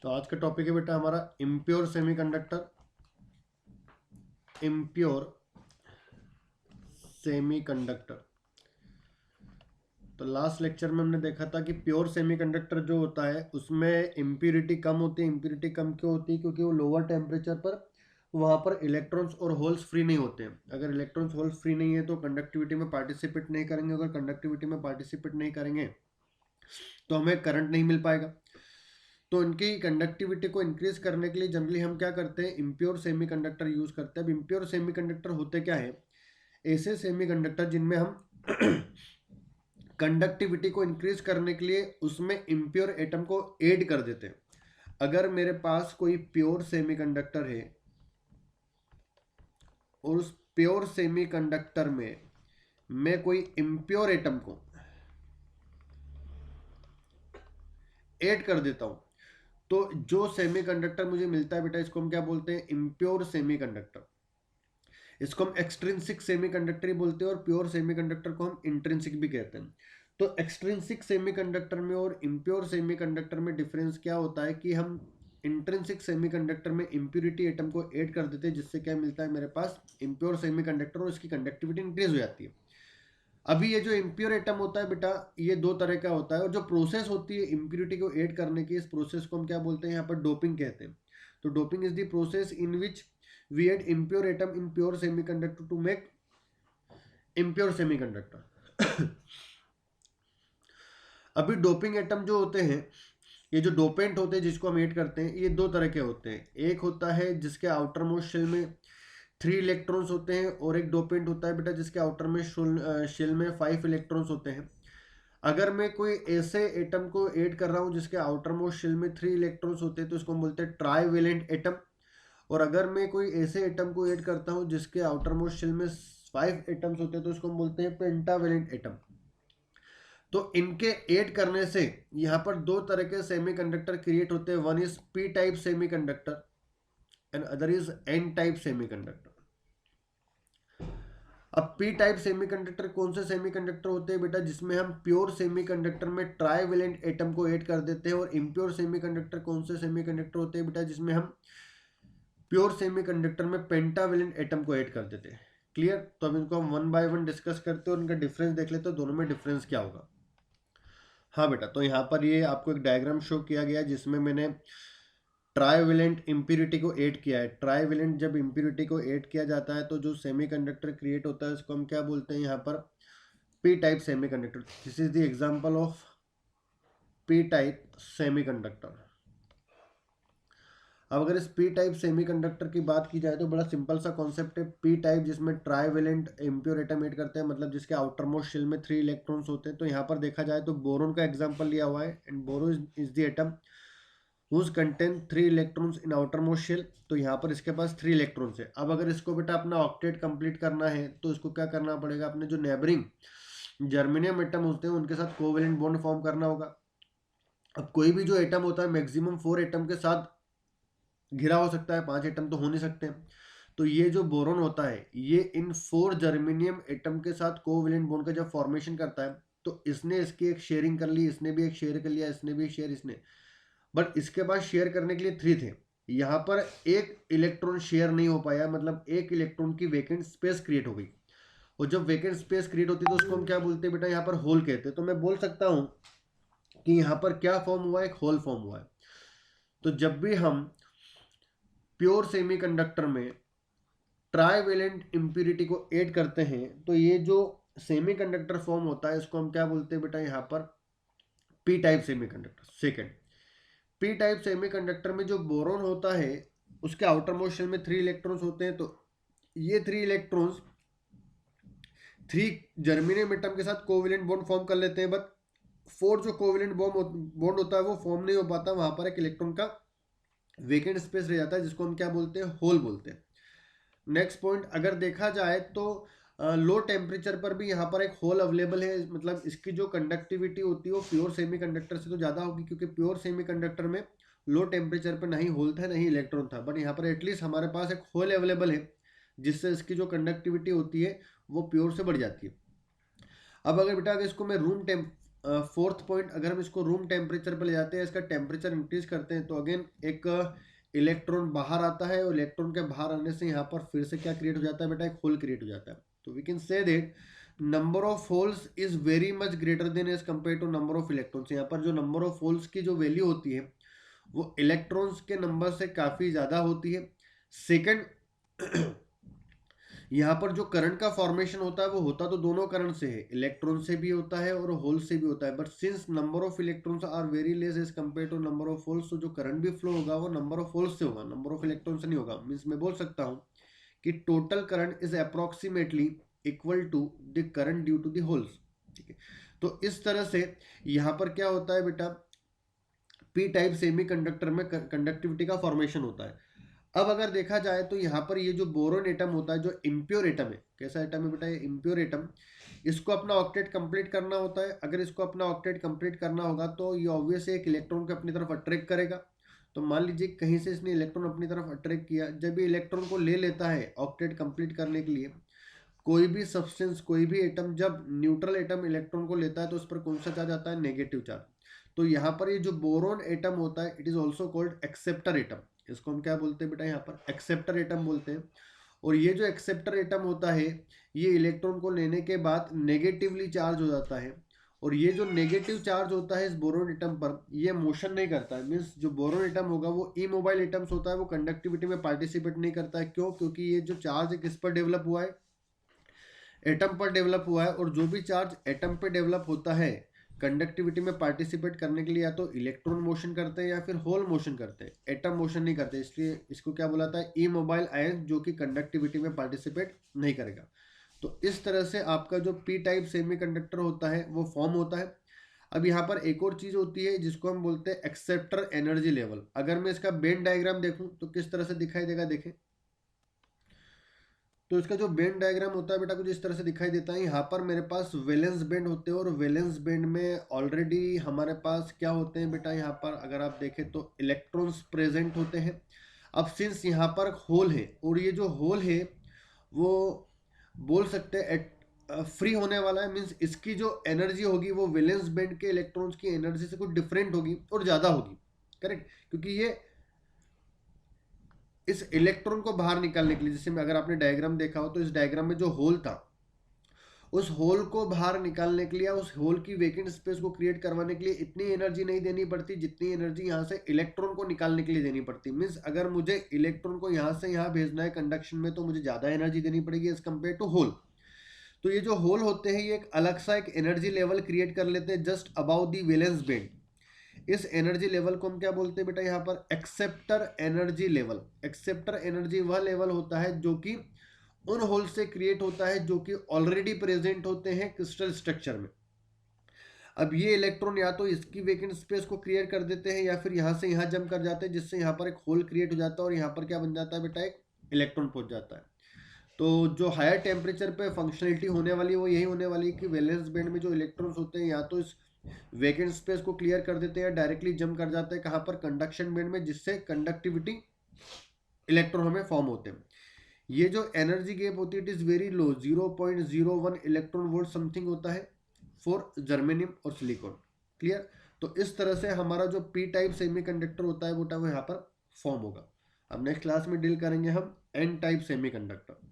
तो आज का टॉपिक है बेटा हमारा इम्प्योर सेमीकंडक्टर। Impure semiconductor. तो लास्ट लेक्चर में हमने देखा था कि प्योर सेमीकंडक्टर जो होता है उसमें इम्प्योरिटी कम होती है। इम्प्योरिटी कम क्यों होती है? क्योंकि वो लोअर टेम्परेचर पर वहाँ पर इलेक्ट्रॉन्स और होल्स फ्री नहीं होते हैं। अगर इलेक्ट्रॉन्स होल्स फ्री नहीं है तो कंडक्टिविटी में पार्टिसिपेट नहीं करेंगे। अगर कंडक्टिविटी में पार्टिसिपेट नहीं करेंगे तो हमें करंट नहीं मिल पाएगा। तो इनकी कंडक्टिविटी को इंक्रीज करने के लिए जनरली हम क्या करते हैं? इम्प्योर सेमीकंडक्टर यूज करते हैं। अब इम्प्योर सेमीकंडक्टर होते क्या है? ऐसे सेमीकंडक्टर जिनमें हम कंडक्टिविटी को इंक्रीज करने के लिए उसमें इम्प्योर एटम को ऐड कर देते हैं। अगर मेरे पास कोई प्योर सेमीकंडक्टर है और उस प्योर सेमीकंडक्टर में मैं कोई इम्प्योर एटम को ऐड कर देता हूं तो जो सेमीकंडक्टर मुझे मिलता है बेटा इसको हम क्या बोलते हैं? Impure semiconductor. इसको हम एक्सट्रिंसिक सेमीकंडक्टर ही बोलते हैं और प्योर सेमीकंडक्टर को हम इंट्रिंसिक भी कहते हैं। तो एक्सट्रिंसिक सेमीकंडक्टर में और इम्प्योर सेमीकंडक्टर में डिफरेंस क्या होता है कि हम इंट्रिंसिक सेमीकंडक्टर में इम्प्योरिटी एटम को ऐड कर देते हैं जिससे क्या मिलता है मेरे पास? इम्प्योर सेमीकंडक्टर, और इसकी कंडक्टिविटी इंक्रीज हो जाती है। अभी ये जो इम्प्योर एटम होता है बेटा ये दो तरह का होता है, और जो प्रोसेस होती है इम्प्योरिटी को ऐड करने की, इस प्रोसेस को हम क्या बोलते हैं? यहाँ पर डोपिंग कहते हैं। तो doping is the process in which we add impure atom in pure semiconductor to make impure semiconductor। अभी डोपिंग एटम जो होते हैं, ये जो डोपेंट होते हैं जिसको हम ऐड करते हैं, ये दो तरह के होते हैं। एक होता है जिसके आउटर मोस्ट शेल में 3 इलेक्ट्रॉन्स होते हैं, और एक डोपेंट होता है बेटा जिसके आउटर में शेल में 5 इलेक्ट्रॉन्स होते हैं। अगर मैं कोई ऐसे एटम को ऐड कर रहा हूँ जिसके आउटर मोस्ट शेल में 3 इलेक्ट्रॉन्स होते हैं तो इसको हम बोलते हैं ट्राईवेलेंट एटम। और अगर मैं कोई ऐसे एटम को ऐड करता हूं जिसके आउटर मोस्ट शेल में 5 एटम्स होते हैं तो इसको हम बोलते हैं पेंटावेलेंट एटम। तो इनके ऐड करने से यहाँ पर दो तरह के सेमीकंडक्टर क्रिएट होते हैं। One is P type semiconductor and other is an type semiconductor. अब पी टाइप सेमीकंडक्टर कौन से सेमीकंडक्टर होते हैं बेटा? जिसमें हम प्योर सेमीकंडक्टर में ट्राईवेलेंट एटम को ऐड कर देते हैं। और इम्प्योर सेमीकंडक्टर कौन से सेमीकंडक्टर होते हैं बेटा? जिसमें हम प्योर सेमीकंडक्टर में पेंटावेलेंट एटम को ऐड कर देते हैं। क्लियर? तो अब इनको हम वन बाय वन डिस्कस करते हैं और इनका डिफरेंस देख लेते हैं, दोनों में डिफरेंस क्या होगा। हाँ बेटा, तो यहाँ पर ये आपको एक डायग्राम शो किया गया है जिसमें मैंने ट्राईवेलेंट इम्प्योरिटी को ऐड किया है। ट्राईवेलेंट जब इम्प्योरिटी को ऐड किया जाता है तो जो सेमीकंडक्टर क्रिएट होता है उसको हम क्या बोलते हैं? यहाँ पर P type semiconductor. This is the example of P type semiconductor. अब अगर इस पी टाइप सेमीकंडक्टर की बात की जाए तो बड़ा सिंपल सा कॉन्सेप्ट है। पी टाइप जिसमें ट्राईवेलेंट इम्प्योर एटम ऐड करते हैं, मतलब जिसके आउटर मोस्ट शेल में 3 इलेक्ट्रॉन्स होते हैं। तो यहाँ पर देखा जाए तो बोरोन का एग्जांपल लिया हुआ है, and boron is the atom whose contain 3 electrons in outermost shell. तो यहाँ पर इसके पास 3 इलेक्ट्रॉन्स है। अब अगर इसको बेटा अपना ऑक्टेट कंप्लीट करना है तो इसको क्या करना पड़ेगा? अपने जो नेबरिंग जर्मेनियम एटम होते हैं उनके साथ कोवेलेंट बॉन्ड फॉर्म करना होगा। अब कोई भी जो एटम होता है मैक्सिमम 4 एटम के साथ घिरा हो सकता है, 5 एटम तो हो नहीं सकते। तो ये जो बोरोन होता है ये इन 4 जर्मेनियम एटम के साथ कोवेलेंट बॉन्ड का जब फॉर्मेशन करता है तो इसने इसकी एक शेयरिंग कर ली, इसने भी एक शेयर कर लिया, इसने भी एक शेयर, इसने, बट इसके पास शेयर करने के लिए 3 थे। यहाँ पर एक इलेक्ट्रॉन शेयर नहीं हो पाया, मतलब एक इलेक्ट्रॉन की वेकेंट स्पेस क्रिएट हो गई। और जब वेकेंट स्पेस क्रिएट होती है तो उसको हम क्या बोलते हैं बेटा? यहाँ पर होल कहते हैं। तो मैं बोल सकता हूँ कि यहाँ पर क्या फॉर्म हुआ है? एक होल फॉर्म हुआ है। तो जब भी हम प्योर सेमीकंडक्टर में ट्राईवेलेंट इम्प्योरिटी को ऐड करते हैं तो ये जो सेमीकंडक्टर फॉर्म होता है इसको हम क्या बोलते हैं बेटा? यहाँ पर P type semiconductor. Second, P type semiconductor में जो बोरोन होता है उसके आउटर मोस्ट शेल में 3 इलेक्ट्रॉन्स होते हैं। तो ये 3 इलेक्ट्रॉन्स 3 जर्मेनियम एटम के साथ कोवेलेंट बॉन्ड फॉर्म कर लेते हैं, बट 4 जो कोवेलेंट बॉन्ड होता है वो फॉर्म नहीं हो पाता। वहां पर एक इलेक्ट्रॉन का वेकेंट स्पेस रह जाता है जिसको हम क्या बोलते हैं? होल बोलते हैं। नेक्स्ट पॉइंट, अगर देखा जाए तो लो टेम्परेचर पर भी यहाँ पर एक होल अवेलेबल है, मतलब इसकी जो कंडक्टिविटी होती है वो प्योर सेमीकंडक्टर से तो ज़्यादा होगी, क्योंकि प्योर सेमीकंडक्टर में लो टेम्परेचर पर नहीं होल था नहीं इलेक्ट्रॉन था, बट यहाँ पर एटलीस्ट हमारे पास एक होल अवेलेबल है जिससे इसकी जो कंडक्टिविटी होती है वो प्योर से बढ़ जाती है। अब अगर बेटा अगर इसको मैं फोर्थ पॉइंट, अगर हम इसको रूम टेम्परेचर पर ले जाते हैं, इसका टेम्परेचर इंक्रीज करते हैं, तो अगेन एक इलेक्ट्रॉन बाहर आता है और इलेक्ट्रॉन के बाहर आने से यहाँ पर फिर से क्या क्रिएट हो जाता है बेटा, एक होल क्रिएट हो जाता है. तो we can say that number of holes is very much greater than as compare to number of electrons. यहाँ पर जो नंबर ऑफ होल्स की जो वैल्यू होती है वो इलेक्ट्रॉन्स के नंबर से काफी ज्यादा होती है. सेकंड, यहाँ पर जो करंट का फॉर्मेशन होता है वो होता तो दोनों करंट से है, इलेक्ट्रॉन से भी होता है और होल से भी होता है, but since number of electrons are very less as compare to number of holes, तो जो करंट भी फ्लो होगा वो नंबर ऑफ होल्स से होगा, नंबर ऑफ इलेक्ट्रॉन से नहीं होगा. मीन्स मैं बोल सकता हूँ कि total current is approximately equal to the current due to the holes. ठीक है, तो इस तरह से यहाँ पर क्या होता है बेटा, पी टाइप सेमीकंडक्टर में कंडक्टिविटी का फॉर्मेशन होता है. अब अगर देखा जाए तो यहाँ पर ये जो बोरोन एटम होता है, जो इम्प्योर एटम है, कैसा एटम है बेटा, ये इम्प्योर एटम, इसको अपना ऑक्टेट कंप्लीट करना होता है. अगर इसको अपना ऑक्टेट कंप्लीट करना होगा तो ये ऑब्वियस एक इलेक्ट्रॉन को अपनी तरफ अट्रैक्ट करेगा. तो मान लीजिए कहीं से इसने इलेक्ट्रॉन अपनी तरफ अट्रैक्ट किया, जब ये इलेक्ट्रॉन को ले लेता है ऑक्टेट कंप्लीट करने के लिए, कोई भी सब्सटेंस, कोई भी एटम जब न्यूट्रल एटम इलेक्ट्रॉन को लेता है तो उस पर कौन सा चार्ज आता है, नेगेटिव चार्ज. तो यहाँ पर ये जो बोरोन एटम होता है, it is also called acceptor atom. इसको हम क्या बोलते हैं बेटा, यहाँ पर एक्सेप्टर एटम बोलते हैं. और ये जो एक्सेप्टर एटम होता है, ये इलेक्ट्रॉन को लेने के बाद नेगेटिवली चार्ज हो जाता है. और ये जो नेगेटिव चार्ज होता है इस बोरोन एटम पर, ये मोशन नहीं करता है. मीन्स जो बोरोन एटम होगा वो इमोबाइल एटम्स होता है, वो कंडक्टिविटी में पार्टिसिपेट नहीं करता है. क्यों? क्योंकि ये जो चार्ज है किस पर डेवलप हुआ है, एटम पर डेवलप हुआ है. और जो भी चार्ज एटम पे डेवलप होता है, कंडक्टिविटी में पार्टिसिपेट करने के लिए या तो इलेक्ट्रॉन मोशन करते हैं या फिर होल मोशन करते हैं, एटम मोशन नहीं करते. इसलिए इसको क्या बुलाता है, इमोबाइल आयन, जो कि कंडक्टिविटी में पार्टिसिपेट नहीं करेगा. तो इस तरह से आपका जो पी टाइप सेमीकंडक्टर होता है वो फॉर्म होता है. अब यहाँ पर एक और चीज होती है जिसको हम बोलते हैं एक्सेप्टर एनर्जी लेवल. अगर मैं इसका बेन डायग्राम देखूं तो किस तरह से दिखाई देगा, देखें. तो इसका जो बेंड डायग्राम होता है बेटा कुछ इस तरह से दिखाई देता है. यहाँ पर मेरे पास वैलेंस बेंड होते हैं और वैलेंस बेंड में ऑलरेडी हमारे पास क्या होते हैं बेटा, यहाँ पर अगर आप देखें तो इलेक्ट्रॉन्स प्रेजेंट होते हैं. अब सिंस यहाँ पर होल है और ये जो होल है वो बोल सकते हैं फ्री होने वाला है. मीन्स इसकी जो एनर्जी होगी वो वैलेंस बेंड के इलेक्ट्रॉन्स की एनर्जी से कुछ डिफरेंट होगी और ज़्यादा होगी. करेक्ट, क्योंकि ये इस इलेक्ट्रॉन को बाहर निकालने के लिए, जैसे में अगर आपने डायग्राम देखा हो तो इस डायग्राम में जो होल था, उस होल को बाहर निकालने के लिए, उस होल की वेकेंट स्पेस को क्रिएट करवाने के लिए इतनी एनर्जी नहीं देनी पड़ती जितनी एनर्जी यहाँ से इलेक्ट्रॉन को निकालने के लिए देनी पड़ती. मीन्स अगर मुझे इलेक्ट्रॉन को यहाँ से यहाँ भेजना है कंडक्शन में तो मुझे ज़्यादा एनर्जी देनी पड़ेगी एज कम्पेयर टू होल. तो ये जो होल होते हैं ये एक अलग सा एक एनर्जी लेवल क्रिएट कर लेते हैं just about the valence bend. इस एनर्जी लेवल को हम क्या बोलते हैं बेटा, यहाँ पर acceptor energy level. Acceptor energy वह लेवल होता है जो कि उन होल से क्रिएट होता है जो कि ऑलरेडी प्रेजेंट होते हैं क्रिस्टल स्ट्रक्चर में. अब ये इलेक्ट्रॉन या तो इसकी वेकेंट स्पेस को क्रिएट कर देते हैं या फिर यहाँ से यहाँ जंप कर जाते हैं, जिससे यहाँ पर एक होल क्रिएट हो जाता है और यहाँ पर क्या बन जाता है बेटा, एक इलेक्ट्रॉन पहुंच जाता है. तो जो हायर टेम्परेचर पे फंक्शनलिटी होने वाली है वो यही होने वाली है कि वैलेंस बैंड में जो इलेक्ट्रॉन्स होते हैं या तो इस वेकेंट स्पेस को क्लियर कर देते हैं, डायरेक्टली जंप कर जाते हैं कहाँ पर, कंडक्शन बैंड में, जिससे कंडक्टिविटी इलेक्ट्रॉन हमें फॉर्म होते हैं. ये जो एनर्जी गैप होती है it is very low, 0.01 electron volt something होता है फॉर जर्मेनियम और सिलिकॉन. क्लियर. तो इस तरह से हमारा जो पी टाइप सेमीकंडक्टर होता है वो यहाँ पर फॉर्म होगा. अब नेक्स्ट क्लास में डील करेंगे हम एन टाइप सेमीकंडक्टर.